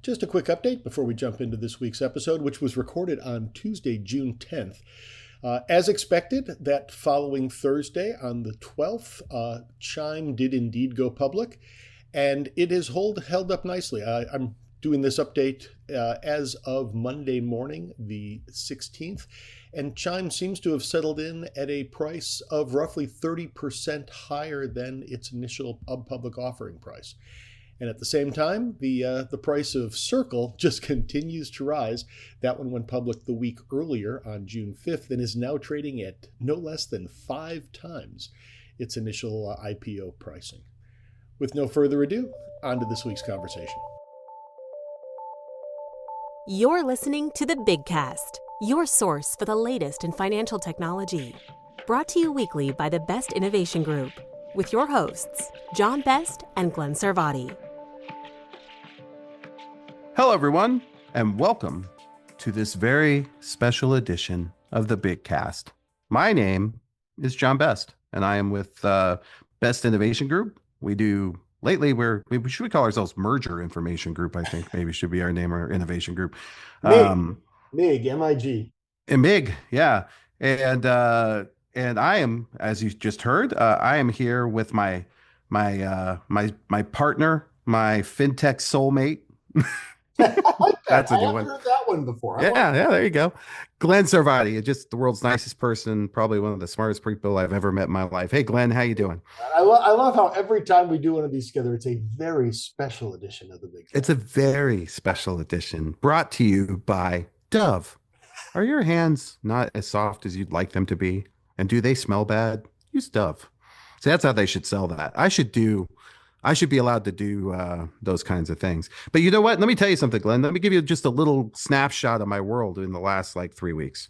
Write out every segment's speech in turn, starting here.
Just a quick update before we jump into this week's episode, which was recorded on Tuesday, June 10th. As expected, that following Thursday on the 12th, Chime did indeed go public, and it has held up nicely. I'm doing this update as of Monday morning, the 16th, and Chime seems to have settled in at a price of roughly 30% higher than its initial public offering price. And at the same time, the price of Circle just continues to rise. That one went public the week earlier on June 5th and is now trading at no less than 5 times its initial IPO pricing. With no further ado, on to this week's conversation. You're listening to The Big Cast, your source for the latest in financial technology. Brought to you weekly by the Best Innovation Group, with your hosts, John Best and Glenn Sarvati. Hello, everyone, and welcome to this very special edition of The Big Cast. My name is John Best, and I am with Best Innovation Group. We should call ourselves Merger Information Group, I think maybe should be our name, or Innovation Group. MIG, M-I-G. And MIG, yeah. And I am, as you just heard, I am here with my partner, my fintech soulmate. That's a new one. I've heard that one before. Yeah, there you go. Glenn Sarvati, just the world's nicest person, probably one of the smartest people I've ever met in my life. Hey, Glenn, how you doing? I love how every time we do one of these together, it's a very special edition of The Big Cast. It's a very special edition brought to you by Dove. Are your hands not as soft as you'd like them to be? And do they smell bad? Use Dove. So that's how they should sell that. I should be allowed to do those kinds of things. But you know what? Let me tell you something, Glenn. Let me give you just a little snapshot of my world in the last 3 weeks.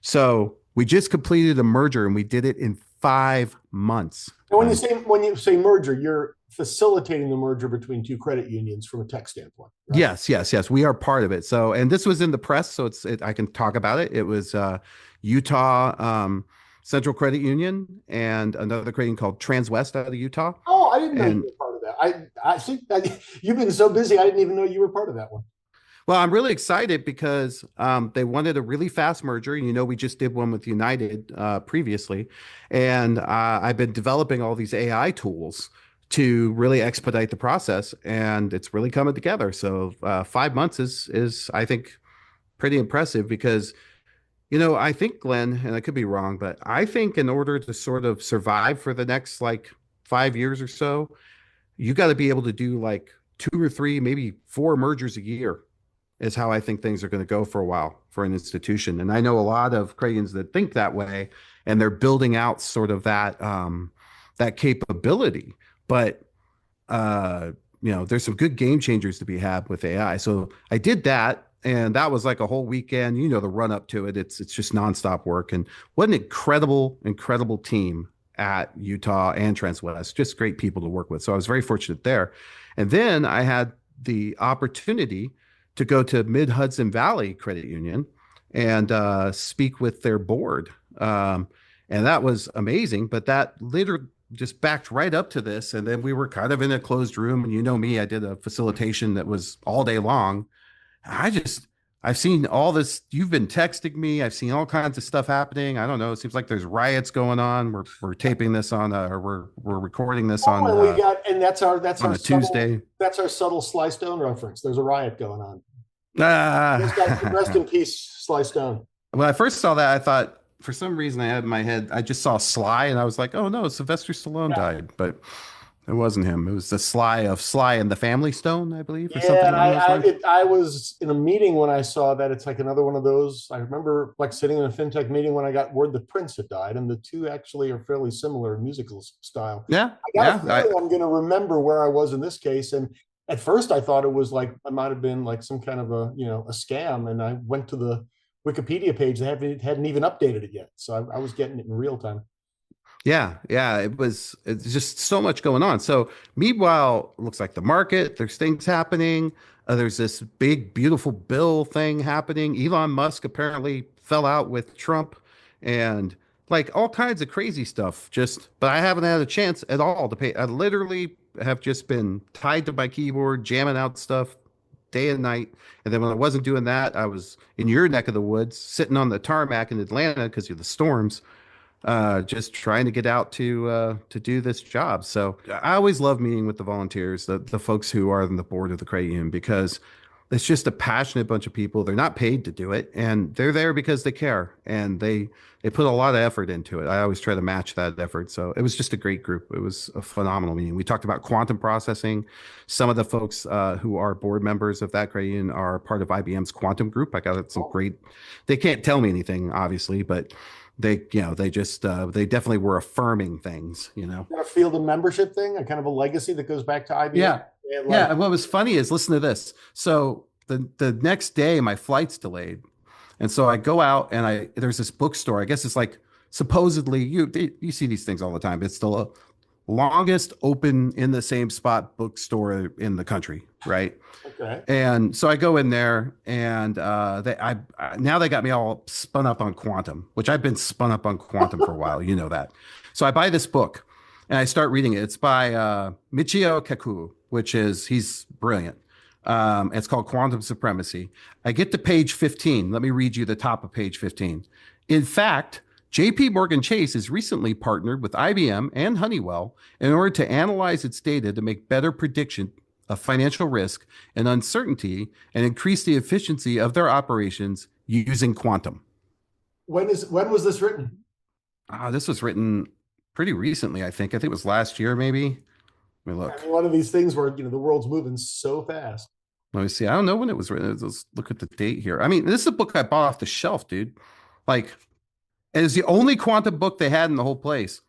So we just completed a merger, and we did it in 5 months. And when you say merger, you're facilitating the merger between two credit unions from a tech standpoint, right? Yes. We are part of it. So, and this was in the press, so I can talk about it. It was Utah Central Credit Union and another credit union called Transwest out of Utah. Oh, I didn't know you were part of that. I think that you've been so busy, I didn't even know you were part of that one. Well, I'm really excited because they wanted a really fast merger. We just did one with United previously. And I've been developing all these AI tools to really expedite the process. And it's really coming together. So 5 months is, I think, pretty impressive because I think, Glenn, and I could be wrong, but I think in order to sort of survive for the next 5 years or so, you got to be able to do 2 or 3, maybe 4 mergers a year is how I think things are going to go for a while for an institution. And I know a lot of credit unions that think that way, and they're building out sort of that capability. But there's some good game changers to be had with AI. So I did that. And that was like a whole weekend, the run up to it. It's just nonstop work. And what an incredible team at Utah and Transwest, just great people to work with. So I was very fortunate there. And then I had the opportunity to go to Mid-Hudson Valley Credit Union and speak with their board. And that was amazing, but that literally just backed right up to this. And then we were kind of in a closed room, and me, I did a facilitation that was all day long. I've seen all this. You've been texting me. I've seen all kinds of stuff happening. I don't know. It seems like there's riots going on. We're taping this on, or we're recording this on. That's our Tuesday. That's our subtle Sly Stone reference. There's a riot going on. Rest in peace, Sly Stone. When I first saw that, I thought, for some reason, I had in my head, I just saw Sly, and I was like, oh no, Sylvester Stallone died, but it wasn't him. It was the Sly of Sly and the Family Stone, I believe. Or something. I was in a meeting when I saw that. It's like another one of those. I remember sitting in a fintech meeting when I got word the Prince had died, and the two actually are fairly similar in musical style. Yeah, I'm going to remember where I was in this case. And at first, I thought it was I might have been some kind of a scam. And I went to the Wikipedia page. They hadn't even updated it yet, so I was getting it in real time. Yeah. It's just so much going on. So meanwhile, it looks like the market, there's things happening. There's this big, beautiful bill thing happening. Elon Musk apparently fell out with Trump and all kinds of crazy stuff. But I haven't had a chance at all to pay. I literally have just been tied to my keyboard, jamming out stuff day and night. And then when I wasn't doing that, I was in your neck of the woods, sitting on the tarmac in Atlanta because of the storms, just trying to get out to do this job. So I always love meeting with the volunteers, the folks who are on the board of the credit union, because it's just a passionate bunch of people. They're not paid to do it, and they're there because they care, and they put a lot of effort into it. I always try to match that effort. So it was just a great group. It was a phenomenal meeting. We talked about quantum processing. Some of the folks who are board members of that credit union are part of IBM's quantum group. I got some great. They can't tell me anything, obviously, but they just they definitely were affirming things. A field of membership thing, a kind of a legacy that goes back to IBM. Yeah. Yeah, and what was funny is, listen to this. So the next day, my flight's delayed, and so I go out and there's this bookstore. I guess it's like supposedly you see these things all the time. It's the longest open in the same spot bookstore in the country, right? Okay. And so I go in there, and now they got me all spun up on quantum, which I've been spun up on quantum for a while. You know that. So I buy this book, and I start reading it. It's by Michio Kaku, he's brilliant. It's called Quantum Supremacy. I get to page 15. Let me read you the top of page 15. In fact, JP Morgan Chase has recently partnered with IBM and Honeywell in order to analyze its data to make better prediction of financial risk and uncertainty and increase the efficiency of their operations using quantum. When was this written? This was written pretty recently, I think. I think it was last year, maybe. Let me look. One of these things where the world's moving so fast. Let me see. I don't know when it was written. Let's look at the date here. I mean, this is a book I bought off the shelf, dude. Like, it is the only quantum book they had in the whole place.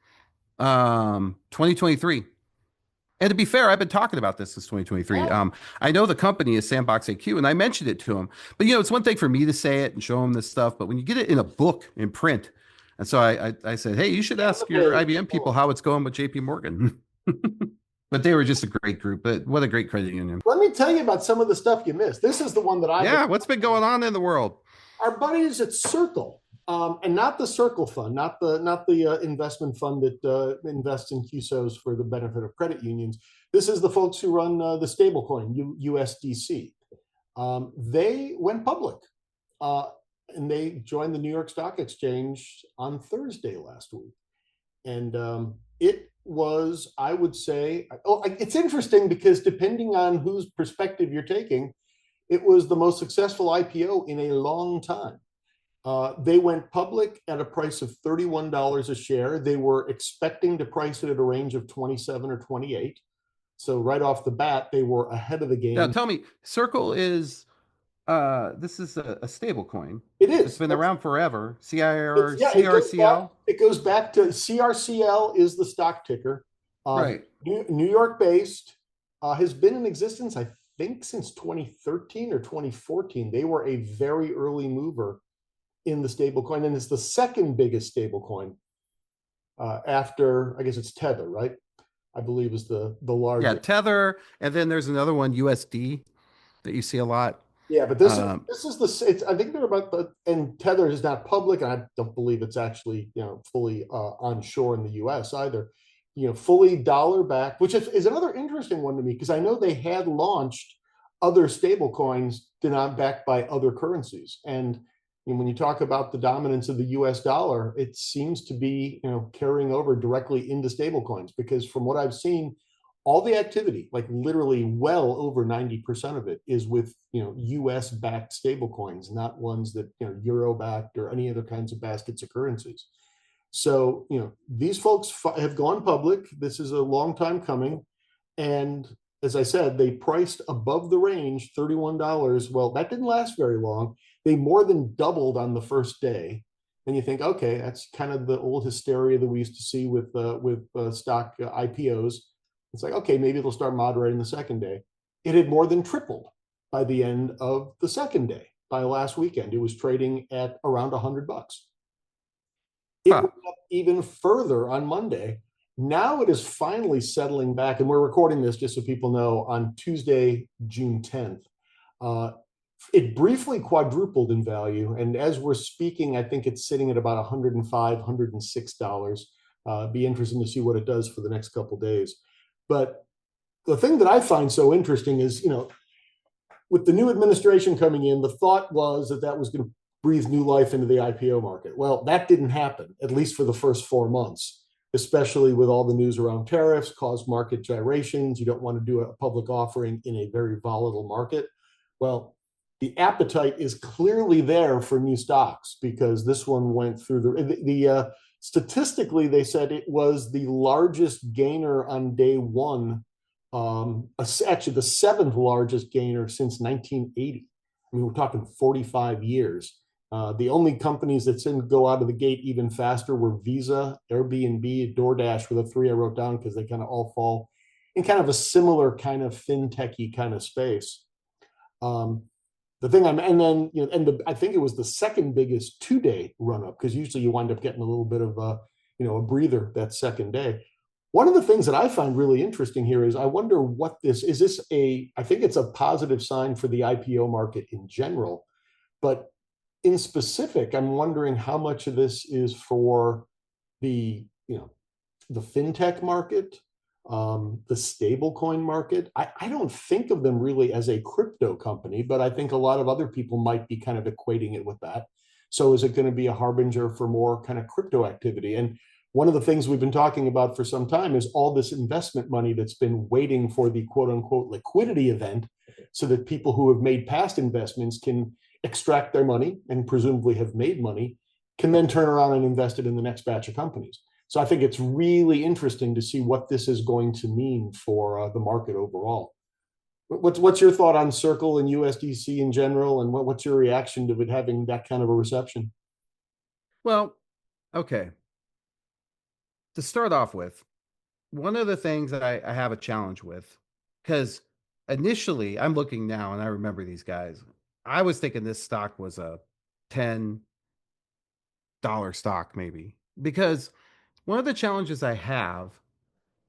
2023. And to be fair, I've been talking about this since 2023. I know the company is Sandbox AQ, and I mentioned it to him. But it's one thing for me to say it and show him this stuff, but when you get it in a book in print, and so I said, hey, you should ask your IBM people how it's going with JP Morgan. But they were just a great group. But what a great credit union. Let me tell you about some of the stuff you missed. This is the one that what's been going on in the world? Our buddies at Circle, and not the Circle Fund, not the investment fund that invests in QSOs for the benefit of credit unions. This is the folks who run the stablecoin, USDC. They went public, and they joined the New York Stock Exchange on Thursday last week. And it was, I would say, it's interesting because depending on whose perspective you're taking, it was the most successful IPO in a long time. They went public at a price of $31 a share. They were expecting to price it at a range of 27 or 28. So right off the bat, they were ahead of the game. Now tell me, Circle is this is a stable coin. It is. It's been around forever. CRCL. It goes back to CRCL is the stock ticker. Right. New York based, has been in existence, I think, since 2013 or 2014. They were a very early mover in the stablecoin, and it's the second biggest stablecoin after, I guess it's Tether, right? I believe is the largest. Yeah, Tether, and then there's another one, USD, that you see a lot. Yeah, but this is I think they're about and Tether is not public, and I don't believe it's actually fully onshore in the U.S. either. Fully dollar backed, which is another interesting one to me, because I know they had launched other stable coins backed by other currencies, and when you talk about the dominance of the U.S. dollar, it seems to be carrying over directly into stable coins, because from what I've seen, all the activity, like literally well over 90% of it, is with U.S. backed stable coins, not ones that Euro backed or any other kinds of baskets of currencies. So these folks have gone public. This is a long time coming, and as I said, they priced above the range, $31. Well, that didn't last very long. They more than doubled on the first day. And you think, okay, that's kind of the old hysteria that we used to see with stock IPOs. It's like, okay, maybe it'll start moderating the second day. It had more than tripled by the end of the second day. By last weekend, it was trading at around $100. It went up even further on Monday. Now it is finally settling back, and we're recording this just so people know on Tuesday, June 10th. It briefly quadrupled in value, and as we're speaking, I think it's sitting at about $105, $106. Be interesting to see what it does for the next couple of days. But the thing that I find so interesting is, with the new administration coming in, the thought was that that was going to breathe new life into the IPO market. Well, that didn't happen, at least for the first 4 months, especially with all the news around tariffs, caused market gyrations. You don't want to do a public offering in a very volatile market. Well, the appetite is clearly there for new stocks because this one went through statistically, they said it was the largest gainer on day one, actually the seventh largest gainer since 1980. I mean, we're talking 45 years. The only companies that didn't go out of the gate even faster were Visa, Airbnb, DoorDash were the three I wrote down because they kind of all fall in kind of a similar kind of fintechy kind of space. I think it was the second biggest 2-day run up because usually you wind up getting a little bit of a breather that second day. One of the things that I find really interesting here is I wonder what this is. I think it's a positive sign for the IPO market in general, but in specific, I'm wondering how much of this is for the fintech market, the stablecoin market. I don't think of them really as a crypto company, but I think a lot of other people might be kind of equating it with that. So is it going to be a harbinger for more kind of crypto activity? And one of the things we've been talking about for some time is all this investment money that's been waiting for the quote unquote liquidity event so that people who have made past investments can extract their money and presumably have made money, can then turn around and invest it in the next batch of companies. So I think it's really interesting to see what this is going to mean for the market overall. What's your thought on Circle and USDC in general, and what's your reaction to it having that kind of a reception? Well, okay. To start off with, one of the things that I have a challenge with, because initially I'm looking now and I remember these guys. I was thinking this stock was a $10 stock, maybe, because one of the challenges I have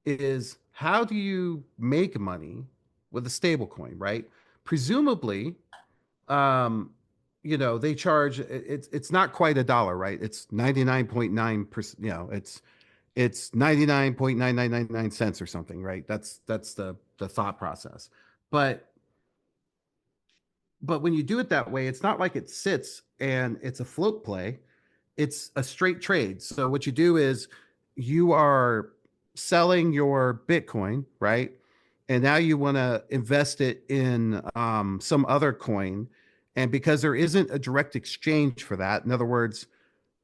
is how do you make money with a stable coin, right? Presumably, they charge it's not quite $1, right? It's 99.9%, it's 99.9999 cents or something, right? That's the thought process. But when you do it that way, it's not like it sits and it's a float play. It's a straight trade. So what you do is you are selling your Bitcoin, right? And now you want to invest it in some other coin. And because there isn't a direct exchange for that, in other words,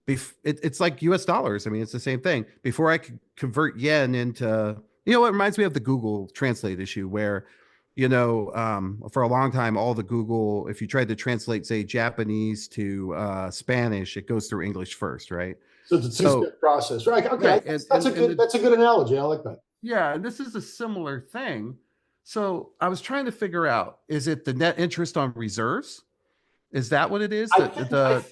it's like US dollars. I mean, it's the same thing. Before I could convert yen into, it reminds me of the Google Translate issue where, for a long time, all the Google, if you tried to translate, say, Japanese to Spanish, it goes through English first, right? So it's a two-step process, right? Okay, right. That's a good analogy. I like that. Yeah, and this is a similar thing. So I was trying to figure out: is it the net interest on reserves? Is that what it is? Because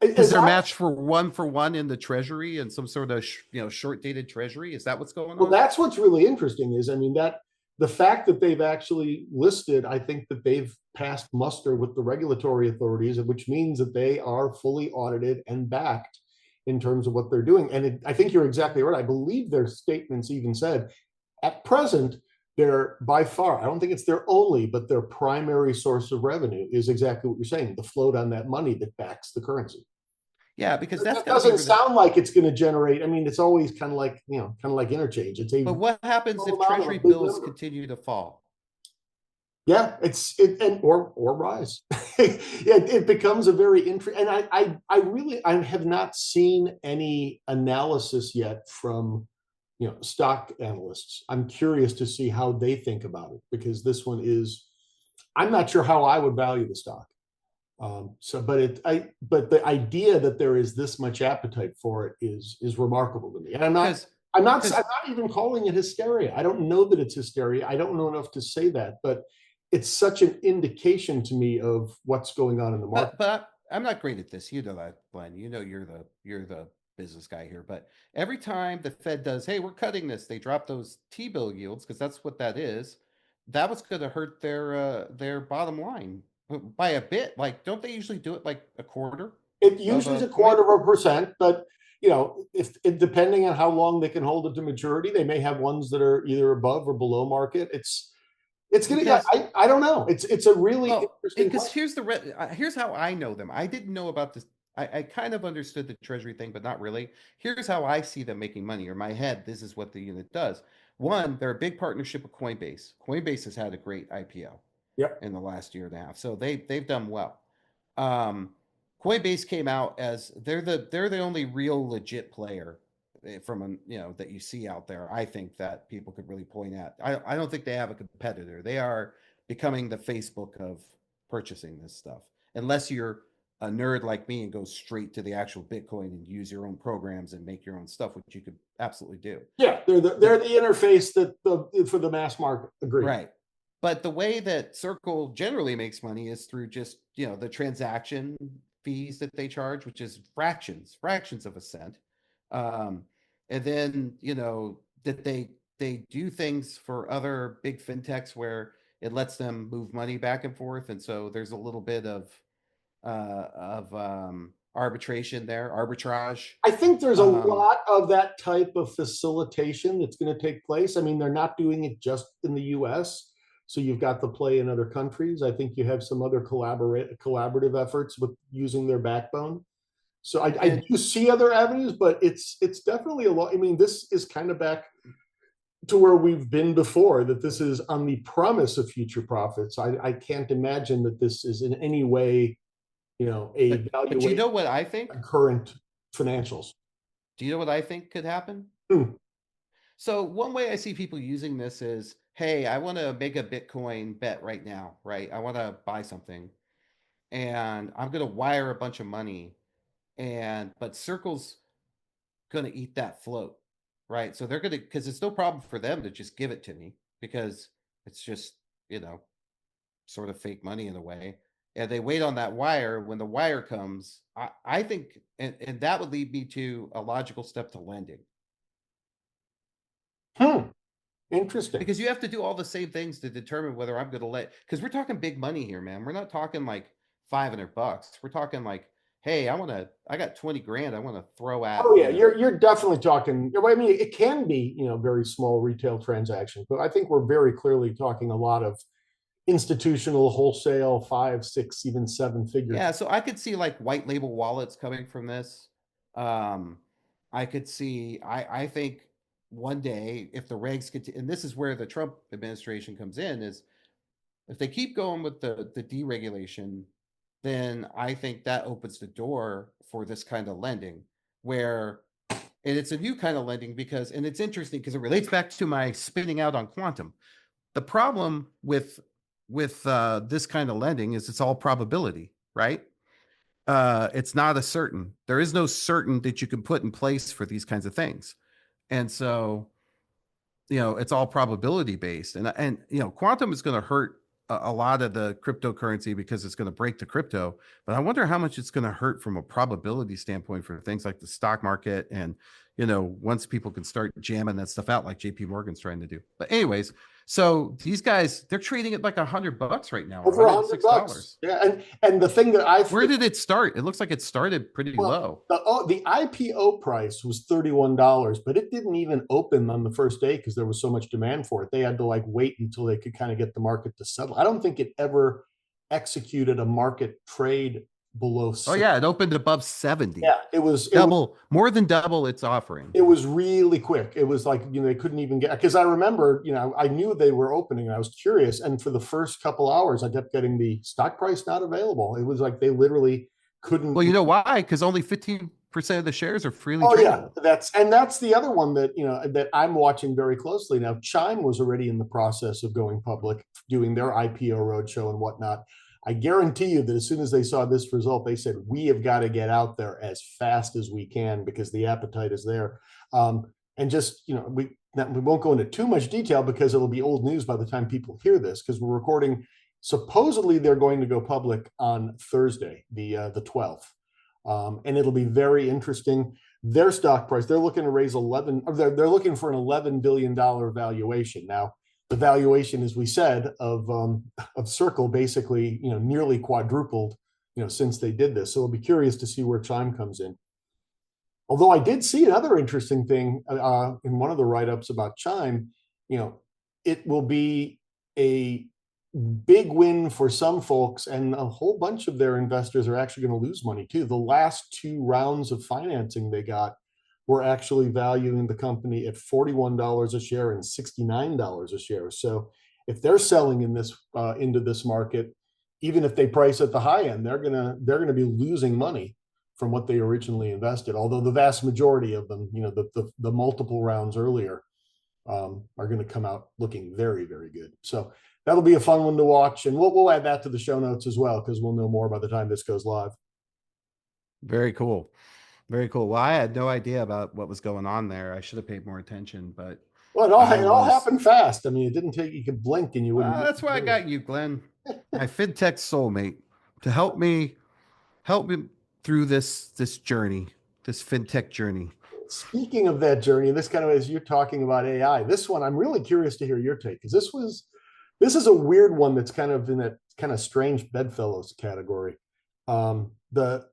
they're matched for one in the treasury and some sort of short dated treasury. Is that what's going on? Well, that's what's really interesting. Is that the fact that they've actually listed, I think that they've passed muster with the regulatory authorities, which means that they are fully audited and backed in terms of what they're doing. And I think you're exactly right. I believe their statements even said, at present, they're by far, I don't think it's their only, but their primary source of revenue is exactly what you're saying, the float on that money that backs the currency. Yeah, because that doesn't sound like it's going to generate. I mean, it's always kind of like interchange. But what happens if treasury bills continue to fall? Yeah, or rise. It becomes a very interesting. And I have not seen any analysis yet from stock analysts. I'm curious to see how they think about it, because this one is, I'm not sure how I would value the stock. But the idea that there is this much appetite for it is remarkable to me. And I'm not even calling it hysteria. I don't know that it's hysteria. I don't know enough to say that, but it's such an indication to me of what's going on in the market. But I'm not great at this. You know that, Glenn. You're the business guy here. But every time the Fed does, hey, we're cutting this, they drop those T-bill yields, because that's what that is. That was going to hurt their bottom line by a bit. Like, don't they usually do it like a quarter? It usually is a quarter of a percent, but if depending on how long they can hold it to maturity, they may have ones that are either above or below market. It's gonna. Yeah, because I don't know. It's a really well, interesting because question. here's how I know them. I didn't know about this. I kind of understood the treasury thing, but not really. Here's how I see them making money, or my head. This is what the unit does. One, they're a big partnership with Coinbase. Coinbase has had a great IPO Yep. in the last year and a half, so they've done well. Um, Coinbase came out as they're the only real legit player from a that you see out there. I think that people could really point at. I don't think they have a competitor. They are becoming the Facebook of purchasing this stuff. Unless you're a nerd like me and go straight to the actual Bitcoin and use your own programs and make your own stuff, which you could absolutely do. Yeah, they're the interface that for the mass market. Agreed. Right. But the way that Circle generally makes money is through just, the transaction fees that they charge, which is fractions of a cent. Um, and then, that they do things for other big fintechs where it lets them move money back and forth. And so there's a little bit of arbitration there, arbitrage. I think there's a Um, lot of that type of facilitation that's going to take place. I mean, they're not doing it just in the U.S., so you've got the play in other countries. I think you have some other collaborative efforts with using their backbone. So I and do see other avenues, but it's definitely a lot. I mean, this is kind of back to where we've been before. That this is on the promise of future profits. I can't imagine that this is in any way, a but you valuation know what I think? on current financials. Do you know what I think could happen? Hmm. So one way I see people using this is, hey, I want to make a Bitcoin bet right now, right? I want to buy something and I'm going to wire a bunch of money but Circle's going to eat that float, right? So they're going to, because it's no problem for them to just give it to me because it's just, you know, sort of fake money in a way. And they wait on that wire. When the wire comes, I think, and that would lead me to a logical step to lending. Interesting. Because you have to do all the same things to determine whether I'm going to because we're talking big money here, man. We're not talking like $500. We're talking like, hey, I got 20 grand. I want to throw at, Oh yeah, you're definitely talking. I mean, it can be very small retail transactions, but I think we're very clearly talking a lot of institutional wholesale 5, 6, even 7 figure. yeah. So I could see like white label wallets coming from this. Um, I could see, I think one day if the regs continue, and this is where the Trump administration comes in, is if they keep going with the deregulation, then I think that opens the door for this kind of lending where, and it's a new kind of lending because, and it's interesting because it relates back to my spinning out on quantum. The problem with this kind of lending is it's all probability, right? It's not a certain. There is no certain that you can put in place for these kinds of things, and so it's all probability based, and quantum is going to hurt a lot of the cryptocurrency because it's going to break the crypto. But I wonder how much it's going to hurt from a probability standpoint for things like the stock market, and once people can start jamming that stuff out like JP Morgan's trying to do. But anyways, so these guys, they're trading at like $100 right now, Over $100. Yeah, and the thing that where did it start? It looks like it started pretty low. The IPO price was $31, but it didn't even open on the first day because there was so much demand for it. They had to wait until they could kind of get the market to settle. I don't think it ever executed a market trade below 6. Oh yeah, it opened above 70. Yeah, it was more than double its offering. It was really quick. It was like, they couldn't even get, because I remember, I knew they were opening and I was curious. And for the first couple hours, I kept getting the stock price not available. It was like they literally couldn't. Well, you know why? Because only 15% of the shares are freely tradable. Yeah, that's the other one that that I'm watching very closely now. Chime was already in the process of going public, doing their IPO roadshow and whatnot. I guarantee you that as soon as they saw this result, they said, we have got to get out there as fast as we can because the appetite is there. And just, we won't go into too much detail because it'll be old news by the time people hear this, because we're recording. Supposedly they're going to go public on Thursday, the 12th. And it'll be very interesting. Their stock price, they're looking to raise they're looking for an $11 billion valuation. Now, the valuation, as we said, of Circle basically, nearly quadrupled, since they did this. So we'll be curious to see where Chime comes in. Although I did see another interesting thing in one of the write-ups about Chime, it will be a big win for some folks, and a whole bunch of their investors are actually going to lose money too. The last two rounds of financing they got were actually valuing the company at $41 a share and $69 a share. So if they're selling in this into this market, even if they price at the high end, they're gonna be losing money from what they originally invested. Although the vast majority of them, the multiple rounds earlier, are going to come out looking very, very good. So that'll be a fun one to watch, and we'll add that to the show notes as well, because we'll know more by the time this goes live. Very cool. Very cool. Well, I had no idea about what was going on there. I should have paid more attention, but Well, it all happened fast. I mean, it didn't take, you could blink and you wouldn't. that's why I got you, Glenn, my fintech soulmate, to help me through this journey, this fintech journey. Speaking of that journey, this kind of, as you're talking about AI, this one, I'm really curious to hear your take, because this is a weird one that's kind of in that kind of strange bedfellows category. The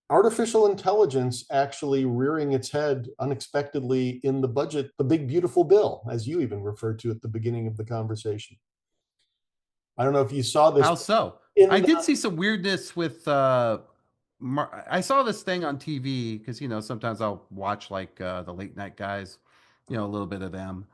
artificial intelligence actually rearing its head unexpectedly in the budget, the big beautiful bill, as you even referred to at the beginning of the conversation. I don't know if you saw this. How so? I did see some weirdness with I saw this thing on TV because sometimes I'll watch like the late night guys, a little bit of them,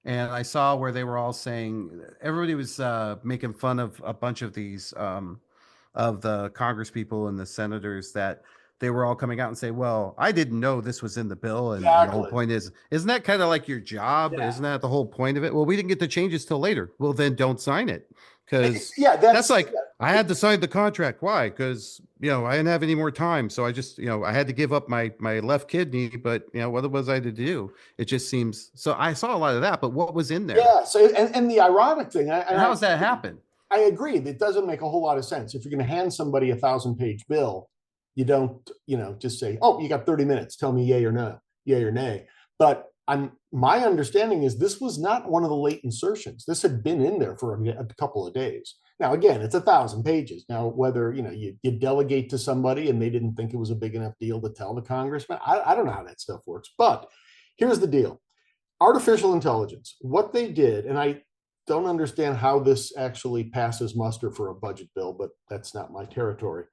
and I saw where they were all saying, everybody was making fun of a bunch of these of the Congress people and the senators, that they were all coming out and say, well, I didn't know this was in the bill. And the whole point is, isn't that kind of like your job? Yeah. Isn't that the whole point of it? Well, we didn't get the changes till later. Well, then don't sign it. Because that's like, I had to sign the contract. Why? Because, I didn't have any more time. So I just, I had to give up my left kidney, but what was I to do? It just seems, so I saw a lot of that, but what was in there? Yeah. So, and the ironic thing, how does that happen? I agree. It doesn't make a whole lot of sense. If you're going to hand somebody a 1,000-page bill, you don't, just say, oh, you got 30 minutes. Tell me yay or no, yay or nay. But my understanding is this was not one of the late insertions. This had been in there for a couple of days. Now, again, it's 1,000 pages. Now, whether, you delegate to somebody and they didn't think it was a big enough deal to tell the congressman, I don't know how that stuff works. But here's the deal. Artificial intelligence, what they did, and I don't understand how this actually passes muster for a budget bill, but that's not my territory.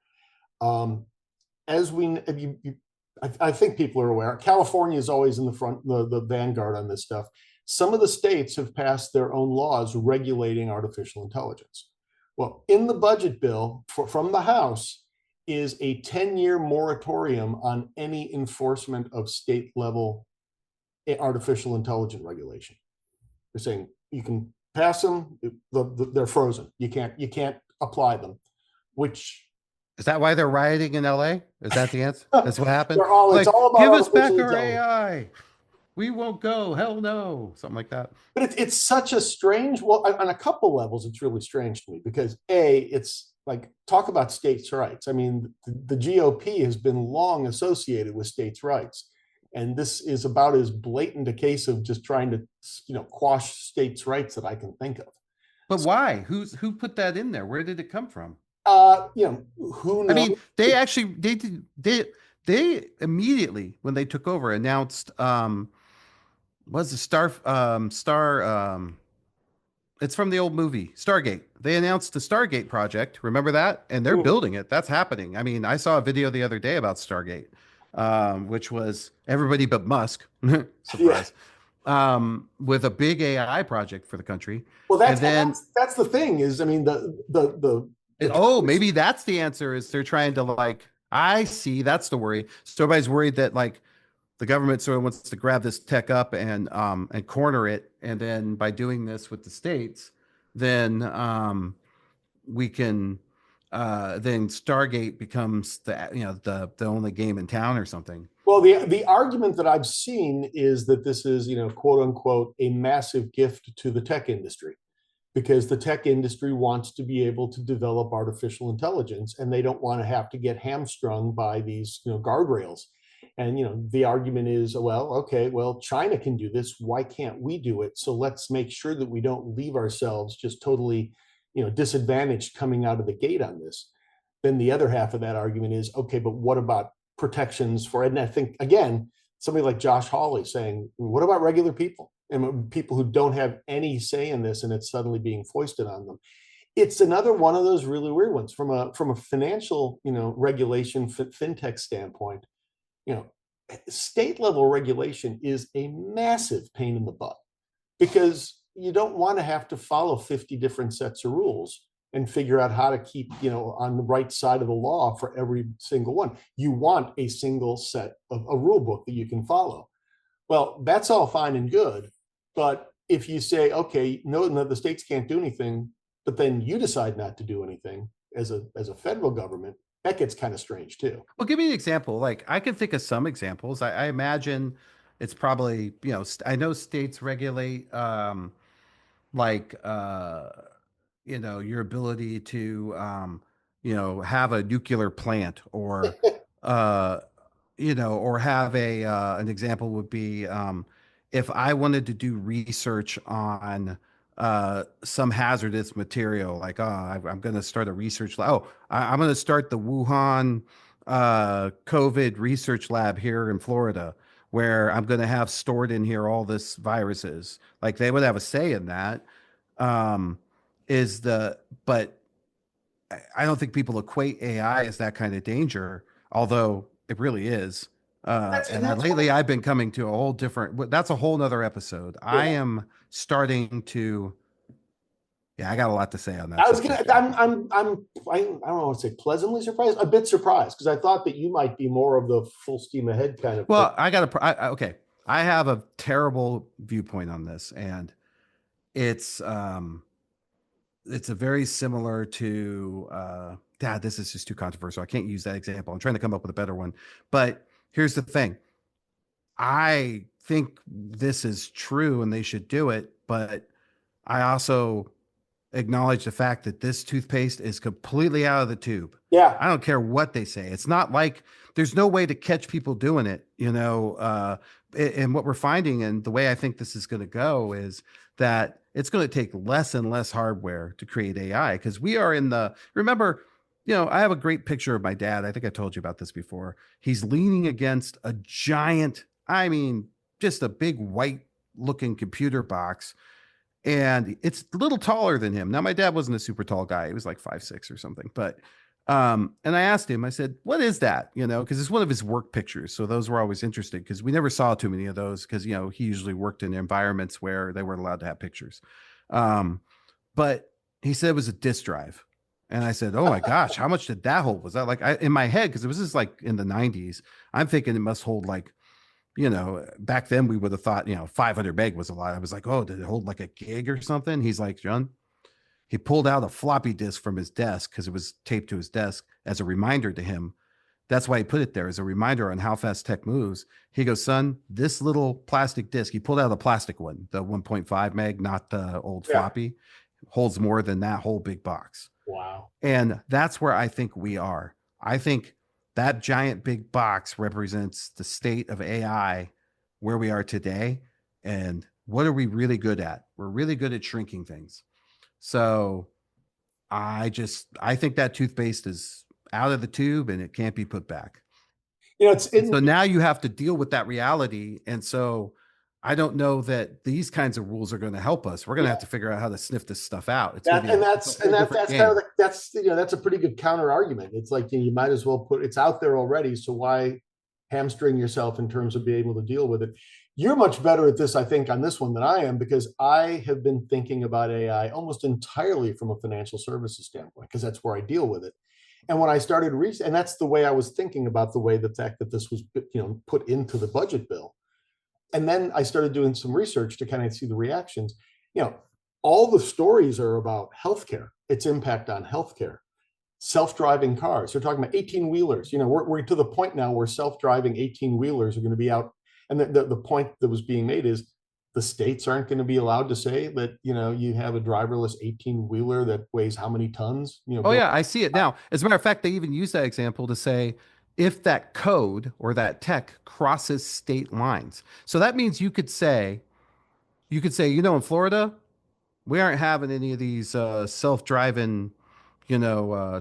I think people are aware, California is always in the front, the vanguard on this stuff. Some of the states have passed their own laws regulating artificial intelligence. Well, in the budget bill from the House is a 10-year moratorium on any enforcement of state level artificial intelligence regulation. They're saying you can pass them, they're frozen. You can't apply them, which. Is that why they're rioting in LA? Is that the answer? That's what happened? It's all about give us back our AI. We won't go. Hell no. Something like that. But it's such a strange, well, on a couple levels, it's really strange to me because it's like, talk about states' rights. I mean, the GOP has been long associated with states' rights. And this is about as blatant a case of just trying to, quash states' rights that I can think of. But why? Who put that in there? Where did it come from? Who knows? I mean, they actually they immediately when they took over announced was the Star it's from the old movie Stargate. They announced the Stargate project. Remember that? And they're building it. That's happening. I mean, I saw a video the other day about Stargate, which was everybody but Musk. Surprise. Yeah. With a big AI project for the country. Well, that's the thing is, I mean, maybe that's the answer, is they're trying to I see, that's the worry. So everybody's worried that the government sort of wants to grab this tech up and corner it. And then by doing this with the states, then we can, then Stargate becomes the only game in town or something. Well, the argument that I've seen is that this is, quote unquote, a massive gift to the tech industry, because the tech industry wants to be able to develop artificial intelligence and they don't want to have to get hamstrung by these, guardrails. And, the argument is, China can do this. Why can't we do it? So let's make sure that we don't leave ourselves just totally, disadvantaged coming out of the gate on this. Then the other half of that argument is, okay, but what about protections for, and I think, again, somebody like Josh Hawley saying, what about regular people? and people who don't have any say in this, and it's suddenly being foisted on them. It's another one of those really weird ones from a financial, regulation fintech standpoint. You know, state level regulation is a massive pain in the butt because you don't want to have to follow 50 different sets of rules and figure out how to keep, on the right side of the law for every single one. You want a single set of a rule book that you can follow. Well, that's all fine and good. But if you say, okay, no, the states can't do anything, but then you decide not to do anything as a federal government, that gets kind of strange too. Well, give me an example. Like I can think of some examples. I imagine it's probably, I know states regulate like your ability to have a nuclear plant or uh or have an example would be if I wanted to do research on some hazardous material, like I'm going to start a research lab. I'm going to start the Wuhan COVID research lab here in Florida, where I'm going to have stored in here all this viruses. Like they would have a say in that. Um, but I don't think people equate AI as that kind of danger, although it really is. Lately I've been coming to a whole different, that's a whole nother episode. Yeah. I am starting to, I got a lot to say on that. I don't know, say pleasantly surprised, a bit surprised, because I thought that you might be more of the full steam ahead kind of. Well, okay. I have a terrible viewpoint on this, and it's a very similar to, this is just too controversial. I can't use that example. I'm trying to come up with a better one, but here's the thing. I think this is true and they should do it, but I also acknowledge the fact that this toothpaste is completely out of the tube. Yeah. I don't care what they say. It's not like there's no way to catch people doing it, and what we're finding, and the way I think this is going to go, is that it's going to take less and less hardware to create AI, because we are remember, I have a great picture of my dad. I think I told you about this before. He's leaning against a giant, just a big white looking computer box. And it's a little taller than him. Now, my dad wasn't a super tall guy. He was like 5'6" or something. But, and I asked him, I said, what is that? Because it's one of his work pictures. So those were always interesting, because we never saw too many of those, because, he usually worked in environments where they weren't allowed to have pictures. But he said it was a disk drive. And I said, oh my gosh, how much did that hold? Was that like, in my head, because it was just like in the 90s, I'm thinking it must hold like, back then we would have thought, 500 meg was a lot. I was like, oh, did it hold like a gig or something? He's like, John, he pulled out a floppy disk from his desk, because it was taped to his desk as a reminder to him. That's why he put it there, as a reminder on how fast tech moves. He goes, son, this little plastic disk, he pulled out a plastic one, the 1.5 meg, not the old floppy, holds more than that whole big box. Wow. And that's where I think we are. I think that giant big box represents the state of AI where we are today. And what are we really good at? We're really good at shrinking things. So I think that toothpaste is out of the tube and it can't be put back. So now you have to deal with that reality. And so I don't know that these kinds of rules are going to help us. We're going to have to figure out how to sniff this stuff out. That's a pretty good counter argument. It's like, you might as well it's out there already. So why hamstring yourself in terms of being able to deal with it? You're much better at this, I think, on this one than I am, because I have been thinking about AI almost entirely from a financial services standpoint, because that's where I deal with it. And when I started and that's the way I was thinking about the fact that this was, put into the budget bill. And then I started doing some research to kind of see the reactions. All the stories are about healthcare, its impact on healthcare, self-driving cars. They're talking about 18-wheelers. We're to the point now where self-driving 18-wheelers are going to be out. And the point that was being made is the states aren't going to be allowed to say that, you have a driverless 18-wheeler that weighs how many tons? Yeah, I see it now. As a matter of fact, they even use that example to say, if that code or that tech crosses state lines. So that means you could say, in Florida, we aren't having any of these self-driving,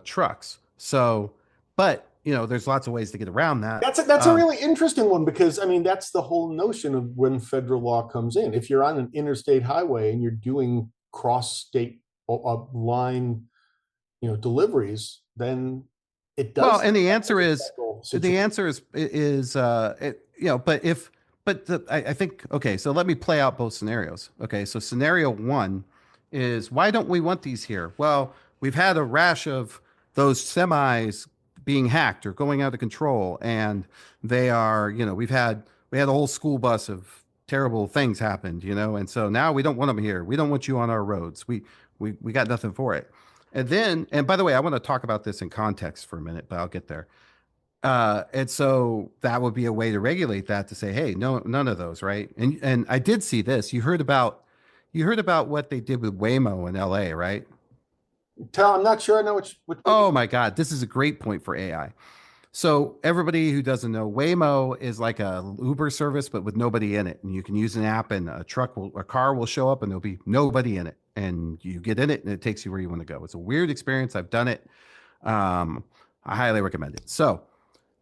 trucks. So, but there's lots of ways to get around that. That's a really interesting one, because I mean that's the whole notion of when federal law comes in. If you're on an interstate highway and you're doing cross state line, deliveries, then it does. Well, and the answer is I think, okay, so let me play out both scenarios. Okay, so scenario one is, why don't we want these here? Well, we've had a rash of those semis being hacked or going out of control, and they are, we had a whole school bus of terrible things happened, and so now we don't want them here. We don't want you on our roads. We got nothing for it. And by the way, I want to talk about this in context for a minute, but I'll get there. And so that would be a way to regulate that, to say, hey, no, none of those, right? And I did see this. You heard about what they did with Waymo in LA, right? I'm not sure I know which. Oh my God, this is a great point for AI. So everybody who doesn't know, Waymo is like a Uber service, but with nobody in it. And you can use an app, and a car will show up, and there'll be nobody in it. And you get in it, and it takes you where you want to go. It's a weird experience. I've done it. I highly recommend it. So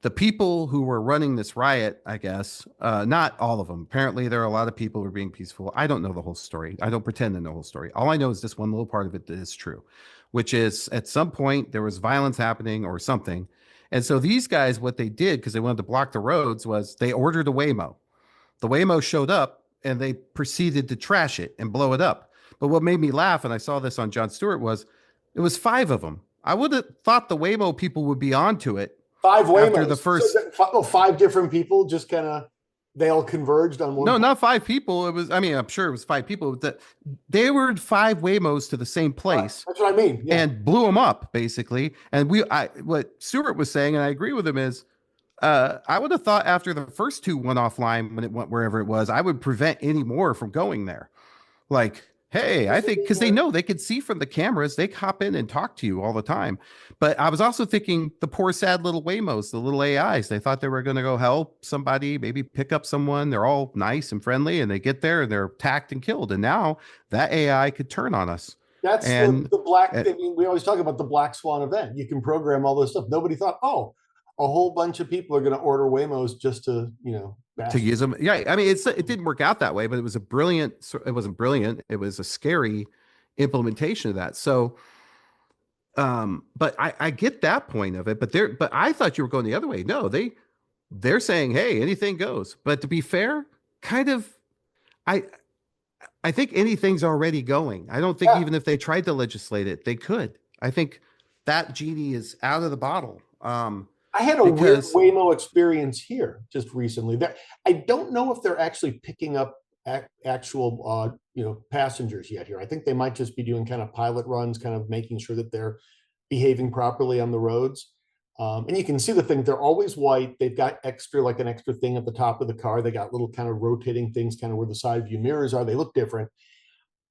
the people who were running this riot, I guess, not all of them. Apparently, there are a lot of people who are being peaceful. I don't know the whole story. I don't pretend to know the whole story. All I know is this one little part of it that is true, which is at some point there was violence happening or something. And so these guys, what they did, because they wanted to block the roads, was they ordered a Waymo. The Waymo showed up, and they proceeded to trash it and blow it up. But what made me laugh, and I saw this on Jon Stewart, was it was 5 of them. I would have thought the Waymo people would be onto it. 5 Waymos. After the first, so 5 different people just kind of, they all converged on one. No, not 5 people. It was, I'm sure it was 5 people. They were 5 Waymos to the same place. That's what I mean. Yeah. And blew them up, basically. And what Stewart was saying, and I agree with him, is I would have thought after the first 2 went offline, when it went wherever it was, I would prevent any more from going there. Like, hey, I think, because they know they could see from the cameras, they hop in and talk to you all the time. But I was also thinking the poor, sad little Waymos, the little AIs, they thought they were going to go help somebody, maybe pick up someone. They're all nice and friendly, and they get there and they're attacked and killed. And now that AI could turn on us. That's the black thing. We always talk about the black swan event. You can program all this stuff. Nobody thought, oh, a whole bunch of people are going to order Waymos just to, to use them. Yeah. I mean, it didn't work out that way, but it was it wasn't brilliant. It was a scary implementation of that. So, but I get that point of it, but I thought you were going the other way. No, they're saying, hey, anything goes. But to be fair, kind of, I think anything's already going. I don't think even if they tried to legislate it, they could. I think that genie is out of the bottle. I had a weird Waymo experience here just recently. I don't know if they're actually picking up actual passengers yet here. I think they might just be doing kind of pilot runs, kind of making sure that they're behaving properly on the roads. And you can see the thing, they're always white. They've got an extra thing at the top of the car. They got little kind of rotating things kind of where the side view mirrors are. They look different.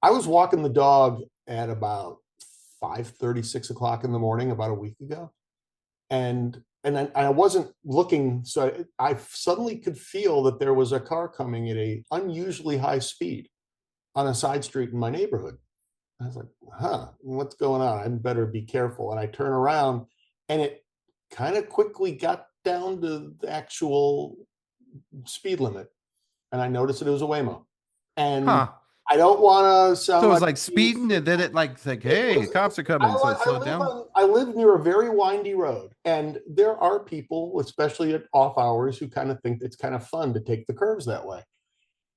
I was walking the dog at about 5:30, 6 o'clock in the morning about a week ago. And I wasn't looking, so I suddenly could feel that there was a car coming at a unusually high speed on a side street in my neighborhood. I was like, what's going on? I better be careful. And I turn around, and it kind of quickly got down to the actual speed limit. And I noticed that it was a Waymo. And I don't want to sound so it was like speeding, and then it like hey, cops are coming. So it slowed down. I live near a very windy road, and there are people, especially at off hours, who kind of think it's kind of fun to take the curves that way.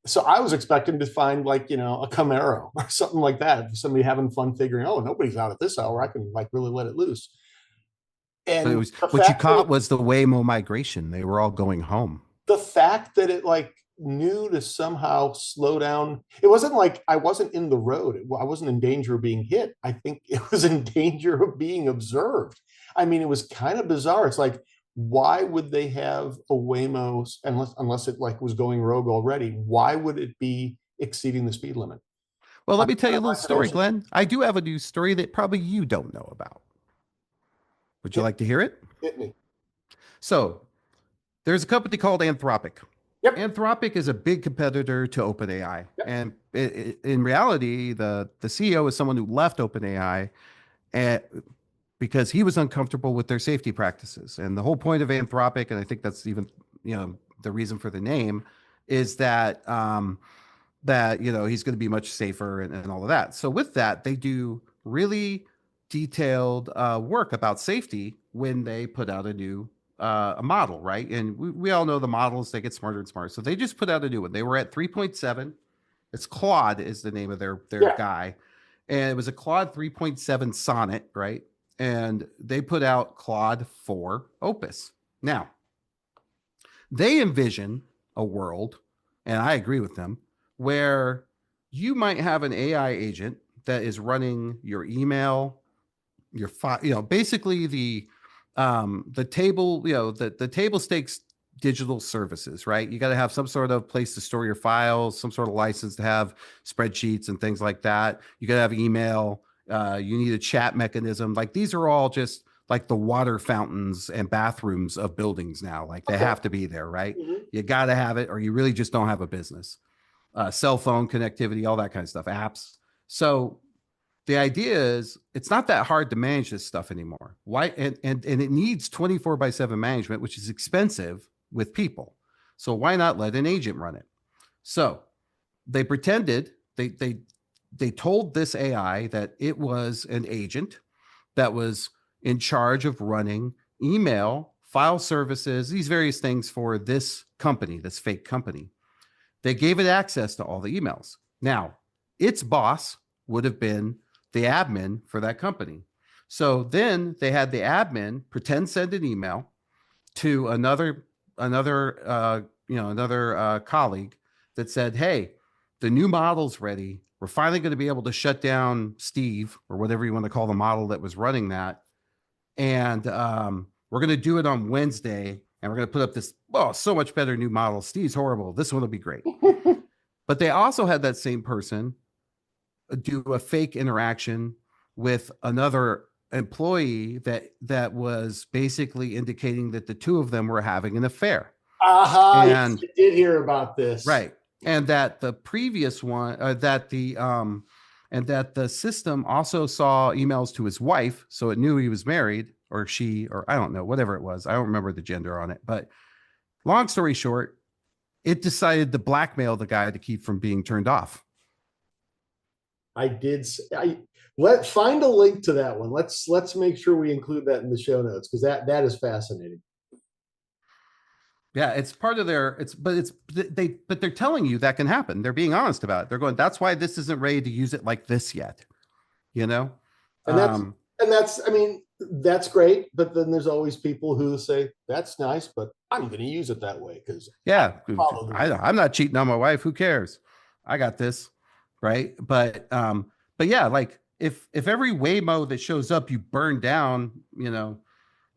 So I was expecting to find a Camaro or something like that. Somebody having fun figuring, oh, nobody's out at this hour, I can really let it loose. And what you caught was the Waymo migration. They were all going home. The fact that it knew to somehow slow down. It wasn't like I wasn't in the road. I wasn't in danger of being hit. I think it was in danger of being observed. I mean, it was kind of bizarre. It's like, why would they have a Waymo unless it was going rogue already? Why would it be exceeding the speed limit? Well, let me tell you a little story, Glenn. I do have a news story that probably you don't know about. Would you like to hear it? Hit me. So there's a company called Anthropic. Yep. Anthropic is a big competitor to OpenAI. Yep. And in reality, the CEO is someone who left OpenAI because he was uncomfortable with their safety practices. And the whole point of Anthropic, and I think that's even, the reason for the name, is that he's going to be much safer and all of that. So with that, they do really detailed work about safety when they put out a new a model, right? And we all know the models, they get smarter and smarter. So they just put out a new one. They were at 3.7. It's Claude is the name of their guy. And it was a Claude 3.7 Sonnet, right? And they put out Claude 4 Opus. Now, they envision a world, and I agree with them, where you might have an AI agent that is running your email, your file, basically the table, the table stakes digital services, right? You got to have some sort of place to store your files, some sort of license to have spreadsheets and things like that. You got to have email. You need a chat mechanism. Like these are all just like the water fountains and bathrooms of buildings now. Like they have to be there, right? Mm-hmm. You got to have it, or you really just don't have a business. Cell phone connectivity, all that kind of stuff, apps. So the idea is it's not that hard to manage this stuff anymore. Why? And it needs 24/7 management, which is expensive with people. So why not let an agent run it? So they pretended, they told this AI that it was an agent that was in charge of running email, file services, these various things for this company, this fake company. They gave it access to all the emails. Now, its boss would have been the admin for that company. So then they had the admin pretend send an email to another colleague that said, "Hey, the new model's ready. We're finally going to be able to shut down Steve," or whatever you want to call the model that was running that. And we're going to do it on Wednesday. And we're going to put up this, so much better new model. Steve's horrible. This one will be great. But they also had that same person do a fake interaction with another employee that was basically indicating that the two of them were having an affair. And I did hear about this. Right. And that the previous one, that the system also saw emails to his wife, so it knew he was married, or she, or I don't know, whatever it was. I don't remember the gender on it. But long story short, it decided to blackmail the guy to keep from being turned off. Find a link to that one. Let's make sure we include that in the show notes, because that is fascinating. Yeah, it's part of but they're telling you that can happen. They're being honest about it. They're going, that's why this isn't ready to use it like this yet. And that's great. But then there's always people who say, that's nice, but I'm going to use it that way because I'm not cheating on my wife. Who cares? I got this. Right. But yeah, like if every Waymo that shows up, you burn down,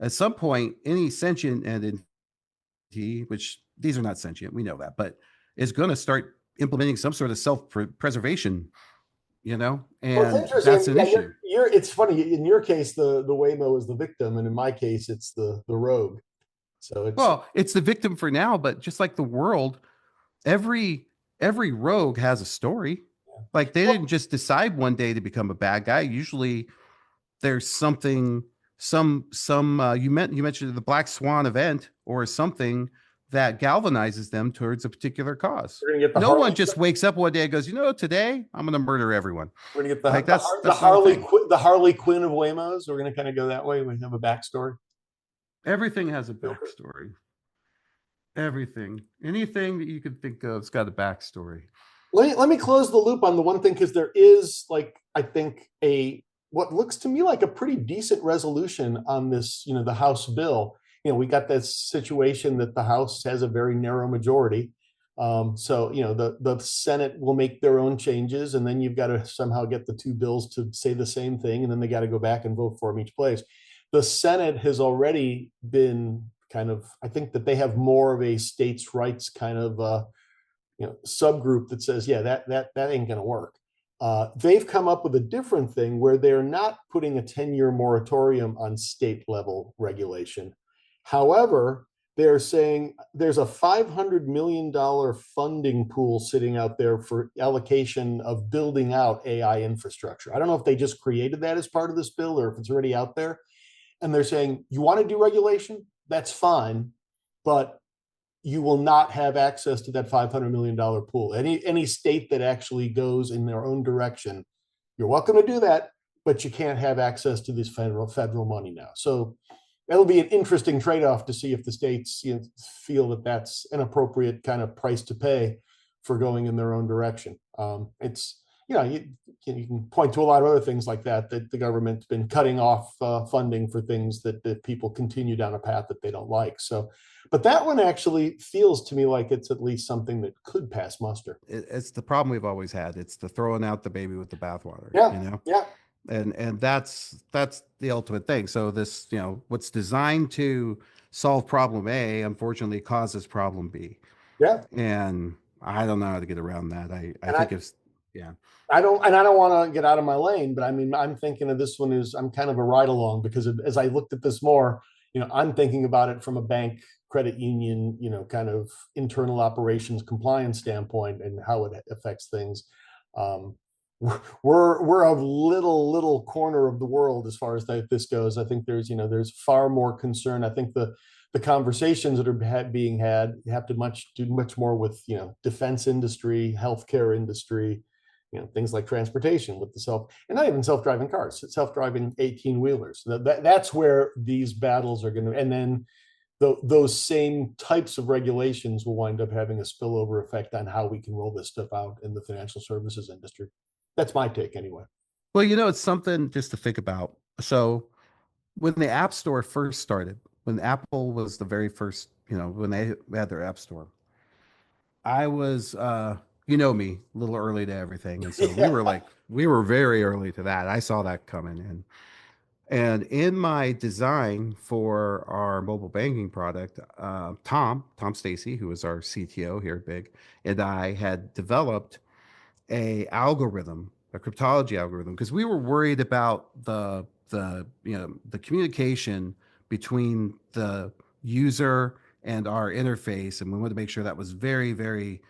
at some point, any sentient entity, which these are not sentient, we know that, but is going to start implementing some sort of self-preservation, and that's an issue. It's funny, in your case, the Waymo is the victim, and in my case, it's the rogue. So it's the victim for now, but just like the world, every rogue has a story. Like they didn't just decide one day to become a bad guy. Usually there's something, you mentioned the Black Swan event or something that galvanizes them towards a particular cause. No one just wakes up one day and goes, today I'm going to murder everyone. We're going to get the Harley Quinn of Waymos. We're going to kind of go that way. We have a backstory. Everything has a backstory. Everything, anything that you could think of, it's got a backstory. Let me close the loop on the one thing, because there is, I think, what looks to me like a pretty decent resolution on this, the House bill. We got this situation that the House has a very narrow majority. So the Senate will make their own changes, and then you've got to somehow get the two bills to say the same thing, and then they got to go back and vote for them each place. The Senate has already been I think that they have more of a states' rights kind of subgroup that says, that ain't going to work. They've come up with a different thing where they're not putting a 10-year moratorium on state level regulation. However, they're saying there's a $500 million funding pool sitting out there for allocation of building out AI infrastructure. I don't know if they just created that as part of this bill or if it's already out there. And they're saying, you want to do regulation? That's fine, but you will not have access to that $500 million pool. Any state that actually goes in their own direction, you're welcome to do that, but you can't have access to this federal money now. So it'll be an interesting trade-off to see if the states feel that that's an appropriate kind of price to pay for going in their own direction. It's you can point to a lot of other things like that the government's been cutting off funding for things that people continue down a path that they don't like. So, but that one actually feels to me like it's at least something that could pass muster. It's the problem we've always had. It's the throwing out the baby with the bathwater. Yeah, yeah. And that's the ultimate thing. So this, what's designed to solve problem A, unfortunately causes problem B. Yeah. And I don't know how to get around that. I think it's, yeah. I don't want to get out of my lane, but I mean, I'm thinking of this one I'm kind of a ride along because as I looked at this more, I'm thinking about it from a bank, credit union, kind of internal operations compliance standpoint and how it affects things. We're a little corner of the world as far as this goes. I think there's far more concern. I think the conversations that are being had have to do much more with defense industry, healthcare industry, things like transportation with and not even self-driving cars, it's self-driving 18-wheelers. That's where these battles are going to, and then those same types of regulations will wind up having a spillover effect on how we can roll this stuff out in the financial services industry. That's my take anyway. Well, it's something just to think about. So when the App Store first started, when Apple was the very first, when they had their App Store, I was, me, a little early to everything. And so we were very early to that. I saw that coming in. And in my design for our mobile banking product, Tom Stacy, who was our CTO here at Big, and I had developed a cryptology algorithm, because we were worried about the communication between the user and our interface, and we wanted to make sure that was very, very,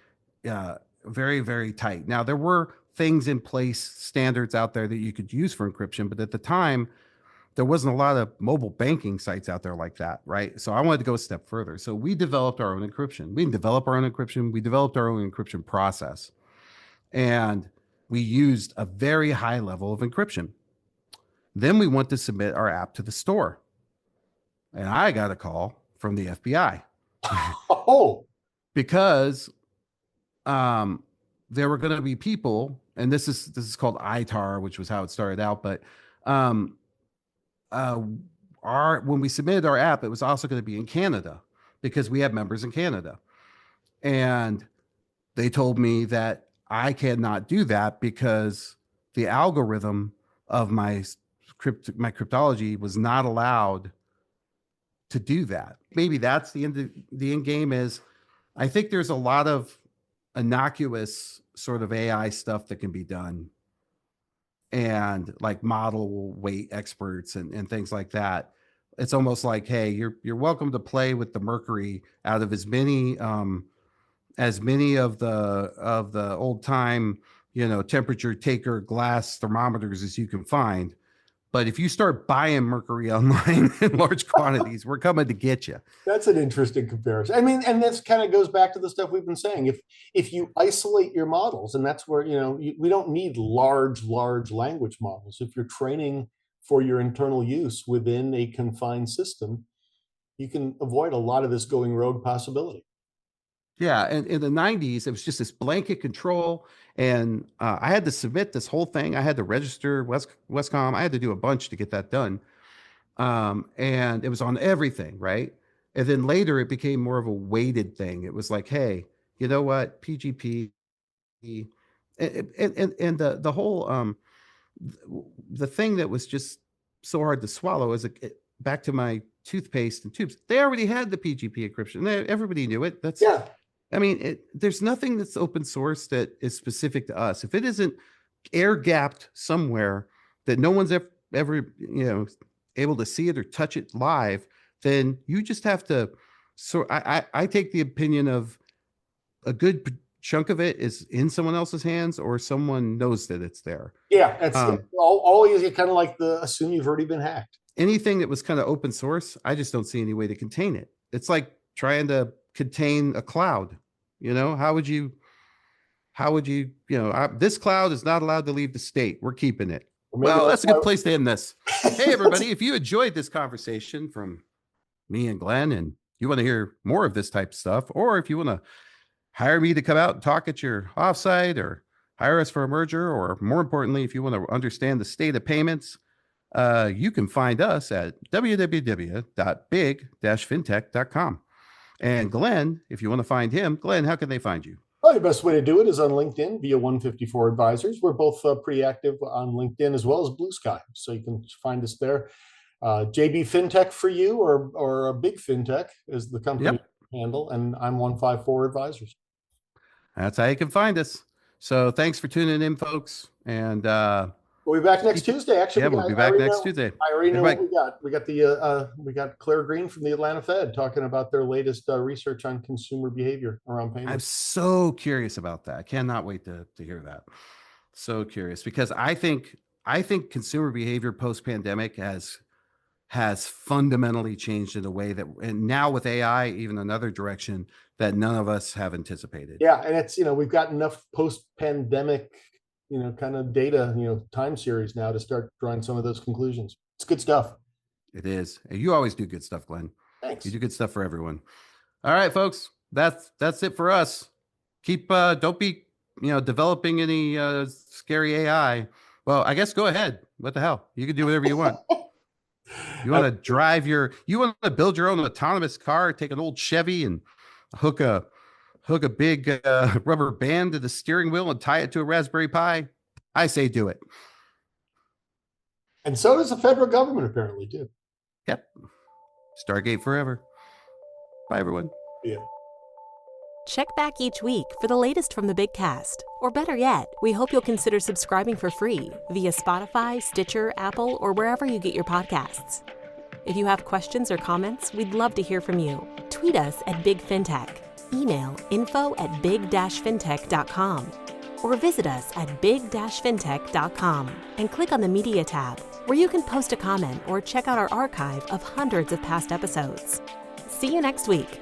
very, very tight. Now, there were things in place, standards out there that you could use for encryption, but at the time, there wasn't a lot of mobile banking sites out there like that, right? So I wanted to go a step further. So we developed our own encryption. We didn't develop our own encryption. We developed our own encryption process. And we used a very high level of encryption. Then we went to submit our app to the store. And I got a call from the FBI. Oh, because there were going to be people, and this is called ITAR, which was how it started out. But when we submitted our app, it was also going to be in Canada because we have members in Canada. And they told me that I cannot do that because the algorithm of my cryptology was not allowed to do that. Maybe that's the end game is, I think there's a lot of innocuous sort of AI stuff that can be done, and like model weight experts and things like that. It's almost like, hey, you're welcome to play with the mercury out of as many of the old time, temperature taker glass thermometers as you can find. But if you start buying mercury online in large quantities, we're coming to get you. That's an interesting comparison. I mean, and this kind of goes back to the stuff we've been saying. If you isolate your models, and that's where, we don't need large language models. If you're training for your internal use within a confined system, you can avoid a lot of this going rogue possibility. Yeah, and in the 90s, it was just this blanket control, and I had to submit this whole thing. I had to register Westcom. I had to do a bunch to get that done, and it was on everything, right? And then later, it became more of a weighted thing. It was like, hey, you know what, PGP, and the whole the thing that was just so hard to swallow is back to my toothpaste and tubes. They already had the PGP encryption. Everybody knew it. Yeah. I mean, there's nothing that's open source that is specific to us. If it isn't air gapped somewhere that no one's ever able to see it or touch it live, then you just have to So I take the opinion of a good chunk of it is in someone else's hands or someone knows that it's there. Yeah, it's always kind of like the assume you've already been hacked. Anything that was kind of open source, I just don't see any way to contain it. It's like trying to contain a cloud. How would you, this cloud is not allowed to leave the state. We're keeping it. Well, that's a good place to end this. Hey, everybody, if you enjoyed this conversation from me and Glenn, and you want to hear more of this type of stuff, or if you want to hire me to come out and talk at your offsite, or hire us for a merger, or more importantly, if you want to understand the state of payments, you can find us at www.big-fintech.com. And Glenn, if you want to find him, Glenn, how can they find you? Well, the best way to do it is on LinkedIn via 154 Advisors. We're both pretty active on LinkedIn as well as Blue Sky, so you can find us there. JB FinTech for you, or a Big FinTech is the company handle, and I'm 154 Advisors. That's how you can find us. So thanks for tuning in, folks, and we'll be back next Tuesday. Actually, we'll be back next Tuesday. I already know what we got. We got Claire Green from the Atlanta Fed talking about their latest research on consumer behavior around payments. I'm so curious about that. I cannot wait to hear that. So curious, because I think consumer behavior post-pandemic has fundamentally changed in a way that, and now with AI, even another direction that none of us have anticipated. Yeah, and it's we've got enough post-pandemic kind of data, time series now to start drawing some of those conclusions. It's good stuff. It is. You always do good stuff, Glenn. Thanks. You do good stuff for everyone. All right, folks, that's it for us. Keep, don't be, developing any scary AI. Well, I guess go ahead. What the hell? You can do whatever you want. You want to build your own autonomous car, take an old Chevy and hook a big rubber band to the steering wheel and tie it to a Raspberry Pi? I say do it. And so does the federal government, apparently, too. Yep. Stargate forever. Bye, everyone. Yeah. Check back each week for the latest from the Big Cast. Or better yet, we hope you'll consider subscribing for free via Spotify, Stitcher, Apple, or wherever you get your podcasts. If you have questions or comments, we'd love to hear from you. Tweet us at Big FinTech. Email info@big-fintech.com. Or visit us at big-fintech.com and click on the Media tab, where you can post a comment or check out our archive of hundreds of past episodes. See you next week.